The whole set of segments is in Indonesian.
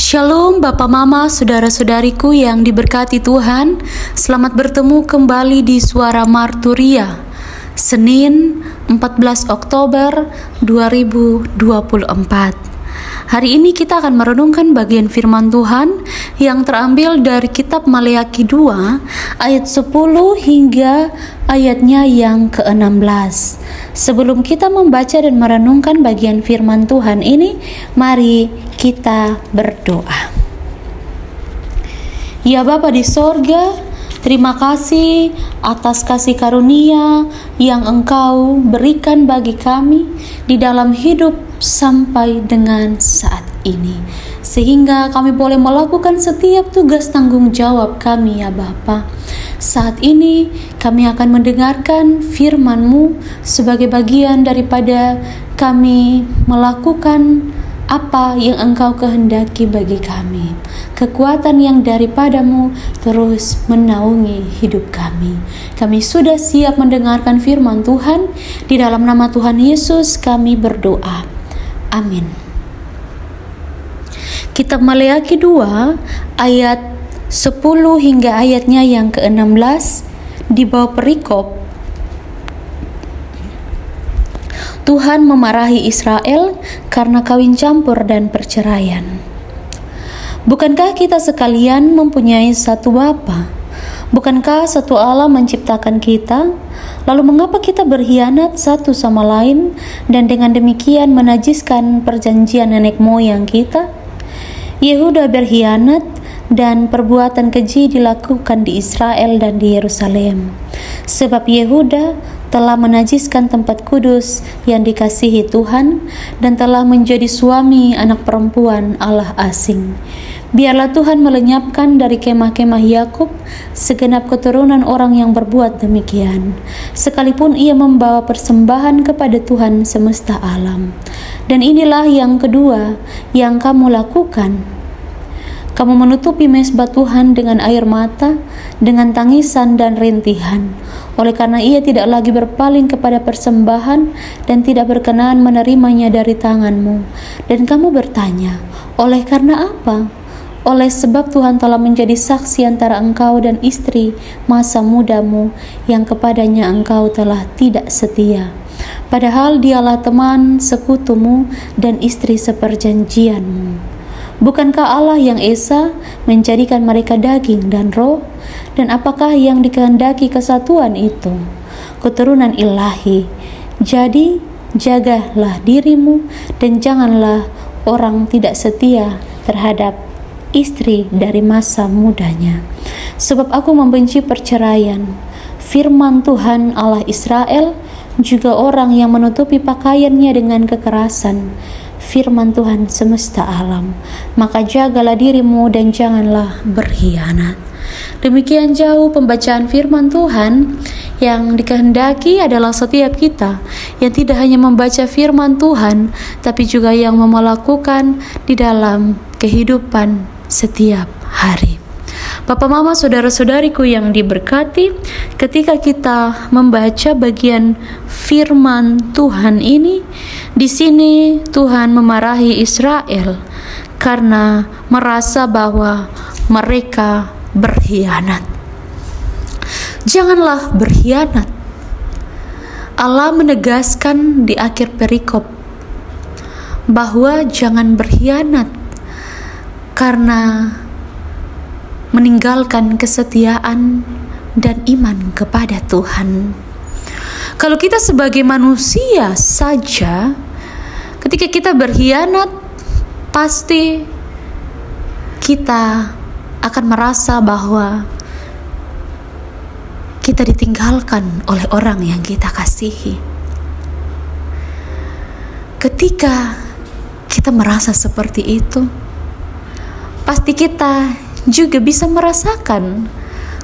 Shalom Bapak Mama, saudara-saudariku yang diberkati Tuhan. Selamat bertemu kembali di Suara Marturia, Senin 14 Oktober 2024. Hari ini kita akan merenungkan bagian firman Tuhan yang terambil dari kitab Maleakhi 2 ayat 10 hingga ayatnya yang ke-16. Sebelum kita membaca dan merenungkan bagian firman Tuhan ini, mari kita berdoa. Ya Bapa di sorga, terima kasih atas kasih karunia yang Engkau berikan bagi kami di dalam hidup sampai dengan saat ini, sehingga kami boleh melakukan setiap tugas tanggung jawab kami ya Bapa. Saat ini kami akan mendengarkan firman-Mu sebagai bagian daripada kami melakukan apa yang Engkau kehendaki bagi kami. Kekuatan yang daripadamu terus menaungi hidup kami. Kami sudah siap mendengarkan firman Tuhan. Di dalam nama Tuhan Yesus kami berdoa. Amin. Kitab Maleakhi 2 ayat 10 hingga ayatnya yang ke-16 di bawah perikop Tuhan memarahi Israel karena kawin campur dan perceraian. Bukankah kita sekalian mempunyai satu Bapa? Bukankah satu Allah menciptakan kita? Lalu mengapa kita berkhianat satu sama lain dan dengan demikian menajiskan perjanjian nenek moyang kita? Yehuda berkhianat dan perbuatan keji dilakukan di Israel dan di Yerusalem. Sebab Yehuda telah menajiskan tempat kudus yang dikasihi Tuhan dan telah menjadi suami anak perempuan Allah asing. Biarlah Tuhan melenyapkan dari kemah-kemah Yakub segenap keturunan orang yang berbuat demikian, sekalipun ia membawa persembahan kepada Tuhan semesta alam. Dan inilah yang kedua yang kamu lakukan. Kamu menutupi mezbah Tuhan dengan air mata, dengan tangisan dan rintihan. Oleh karena ia tidak lagi berpaling kepada persembahan dan tidak berkenan menerimanya dari tanganmu. Dan kamu bertanya, oleh karena apa? Oleh sebab Tuhan telah menjadi saksi antara engkau dan istri masa mudamu yang kepadanya engkau telah tidak setia. Padahal dialah teman sekutumu dan istri seperjanjianmu. Bukankah Allah yang esa menjadikan mereka daging dan roh? Dan apakah yang dikehendaki kesatuan itu? Keturunan ilahi. Jadi jagalah dirimu dan janganlah orang tidak setia terhadap istri dari masa mudanya. Sebab aku membenci perceraian. Firman Tuhan Allah Israel, juga orang yang menutupi pakaiannya dengan kekerasan. Firman Tuhan semesta alam. Maka jagalah dirimu dan janganlah berkhianat. Demikian jauh pembacaan firman Tuhan. Yang dikehendaki adalah setiap kita yang tidak hanya membaca firman Tuhan, tapi juga yang melakukan di dalam kehidupan setiap hari. Bapak Mama, saudara-saudariku yang diberkati, ketika kita membaca bagian firman Tuhan ini, di sini Tuhan memarahi Israel karena merasa bahwa mereka berkhianat. Janganlah berkhianat. Allah menegaskan di akhir perikop bahwa jangan berkhianat karena meninggalkan kesetiaan dan iman kepada Tuhan. Kalau kita sebagai manusia saja, ketika kita berkhianat, pasti kita akan merasa bahwa kita ditinggalkan oleh orang yang kita kasihi. Ketika kita merasa seperti itu, pasti kita juga bisa merasakan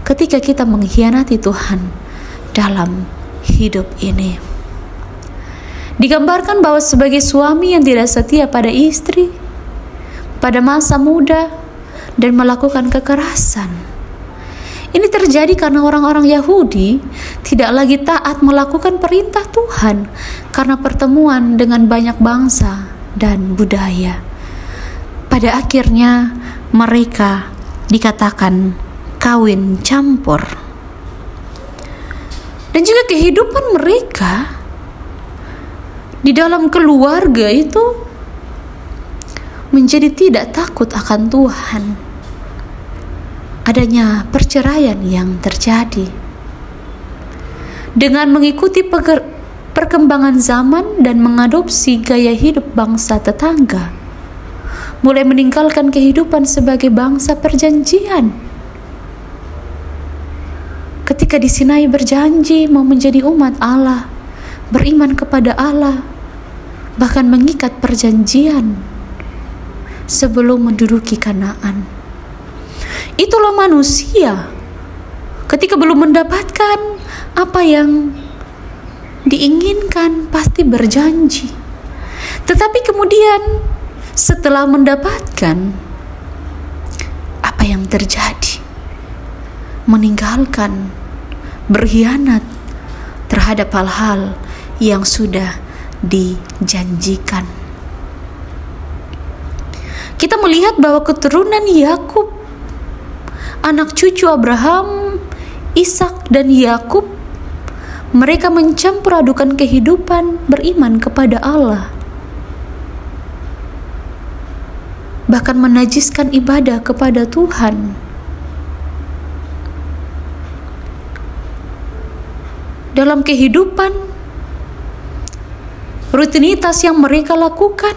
ketika kita mengkhianati Tuhan dalam hidup ini. Digambarkan bahwa sebagai suami yang tidak setia pada istri pada masa muda dan melakukan kekerasan. Ini terjadi karena orang-orang Yahudi tidak lagi taat melakukan perintah Tuhan karena pertemuan dengan banyak bangsa dan budaya. pada akhirnya mereka dikatakan kawin campur. Dan juga kehidupan mereka di dalam keluarga itu menjadi tidak takut akan Tuhan. Adanya perceraian yang terjadi. Dengan mengikuti perkembangan zaman dan mengadopsi gaya hidup bangsa tetangga, mulai meninggalkan kehidupan sebagai bangsa perjanjian. Ketika di Sinai berjanji mau menjadi umat Allah, beriman kepada Allah, bahkan mengikat perjanjian sebelum menduduki Kanaan. Itulah manusia ketika belum mendapatkan apa yang diinginkan pasti berjanji. Tetapi kemudian setelah mendapatkan, apa yang terjadi? Meninggalkan, berkhianat terhadap hal-hal yang sudah dijanjikan. Kita melihat bahwa keturunan Yakub, anak cucu Abraham, Ishak dan Yakub, mereka mencampur adukan kehidupan beriman kepada Allah, bahkan menajiskan ibadah kepada Tuhan. Dalam kehidupan, rutinitas yang mereka lakukan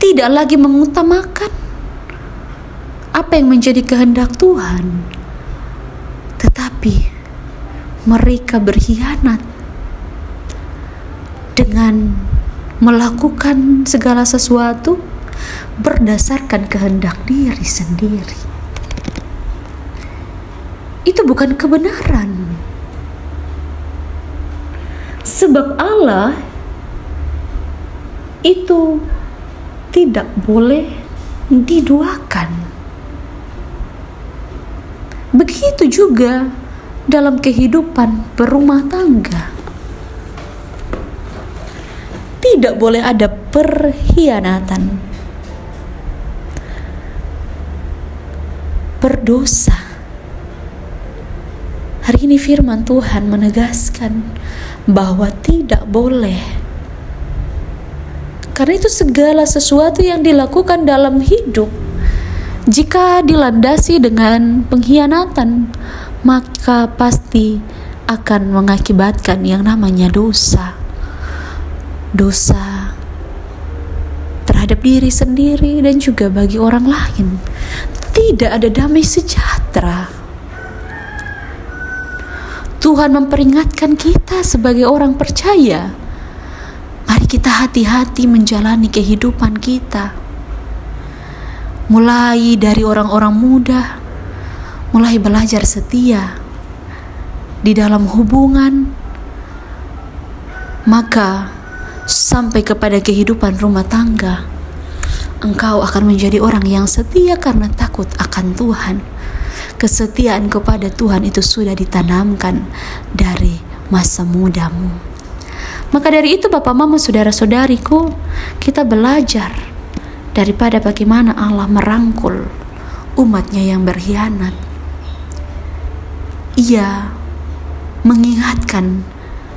tidak lagi mengutamakan apa yang menjadi kehendak Tuhan, tetapi mereka berkhianat dengan melakukan segala sesuatu berdasarkan kehendak diri sendiri. Itu bukan kebenaran. Sebab Allah itu tidak boleh diduakan. Begitu juga dalam kehidupan berumah tangga. Tidak boleh ada perkhianatan, berdosa. Hari ini firman Tuhan menegaskan bahwa tidak boleh. Karena itu segala sesuatu yang dilakukan dalam hidup, jika dilandasi dengan pengkhianatan, maka pasti akan mengakibatkan yang namanya dosa. Dosa terhadap diri sendiri dan juga bagi orang lain. Tidak ada damai sejahtera. Tuhan memperingatkan kita sebagai orang percaya. Mari kita hati-hati menjalani kehidupan kita. Mulai dari orang-orang muda, mulai belajar setia di dalam hubungan, maka sampai kepada kehidupan rumah tangga, engkau akan menjadi orang yang setia karena takut akan Tuhan. Kesetiaan kepada Tuhan itu sudah ditanamkan dari masa mudamu. Maka dari itu Bapak Mama saudara-saudariku, kita belajar daripada bagaimana Allah merangkul umatnya yang berkhianat. Ia mengingatkan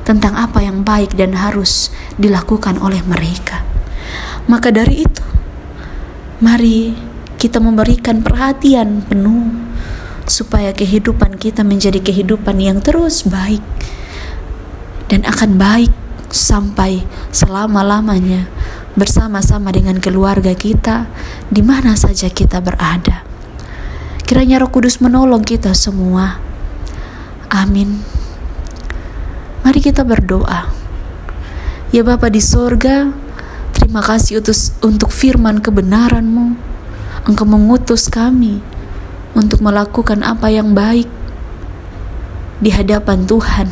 tentang apa yang baik dan harus dilakukan oleh mereka. Maka dari itu, mari kita memberikan perhatian penuh supaya kehidupan kita menjadi kehidupan yang terus baik dan akan baik sampai selama-lamanya bersama-sama dengan keluarga kita di mana saja kita berada. Kiranya Roh Kudus menolong kita semua. Amin. Mari kita berdoa. Ya Bapa di sorga, terima kasih untuk firman kebenaran-Mu. Engkau mengutus kami untuk melakukan apa yang baik di hadapan Tuhan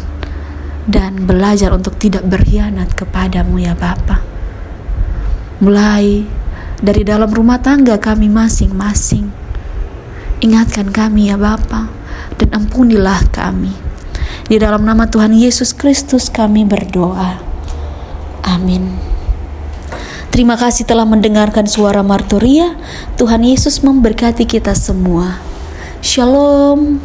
dan belajar untuk tidak berkhianat kepadamu ya Bapa. Mulai dari dalam rumah tangga kami masing-masing, ingatkan kami ya Bapa dan ampunilah kami. Di dalam nama Tuhan Yesus Kristus kami berdoa. Amin. Terima kasih telah mendengarkan suara Marturia. Tuhan Yesus memberkati kita semua. Shalom.